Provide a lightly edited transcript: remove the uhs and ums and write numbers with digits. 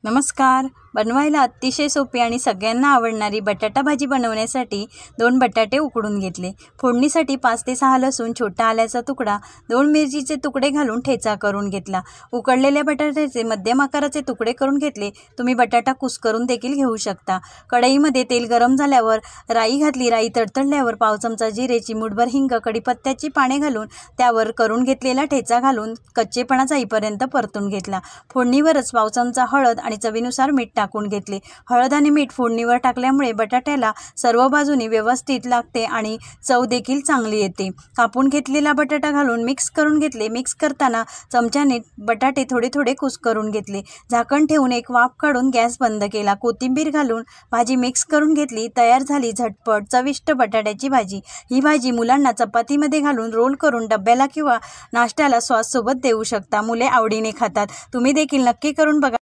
नमस्कार. बनवायला अतिशय सोपी आणि सगळ्यांना आवडणारी बटाटा भाजी बनवण्यासाठी 2 बटाटे उकडून घेतले. फोडणीसाठी 5 ते 6 लसूण, छोटा आल्याचा तुकडा, 2 मिरचीचे तुकडे घालून ठेचा करून घेतला. उकडलेल्या बटाट्याचे मध्यम आकाराचे तुकडे करून घेतले. तुम्ही बटाटा कुस्करून देखील घेऊ शकता. कढईमध्ये तेल गरम झाल्यावर राई घातली. राई तडतडल्यावर पाव चमचा जिरे, चिमूटभर हिंग, कढीपत्त्याची पाने घालून त्यावर करून घेतलेला ठेचा घालून कच्चेपणा जाईपर्यंत परतून घेतला. फोडणीवरच पाव चमचा हळद आणि चवीनुसार मीठ टाकून घेतले. हळद आणि मीठ फोडणीवर टाकल्यामुळे बटाट्याला सर्व बाजूनी व्यवस्थित लागते आणि चव देखील चांगली येते. कापून घेतलेला बटाटा घालून मिक्स करून घेतले. मिक्स करताना चमच्याने बटाटे थोडे थोडे कुस्करून घेतले. झाकण ठेवून एक वाफ काढून गॅस बंद केला. कोथिंबीर घालून भाजी मिक्स करून घेतली. तयार झाली झटपट चविष्ट बटाट्याची भाजी. ही भाजी मुलांना चपातीमध्ये घालून रोल करून डब्याला किंवा नाश्त्याला सॉससोबत देऊ शकता. मुले आवडीने खातात. तुम्ही देखील नक्की करून बघा.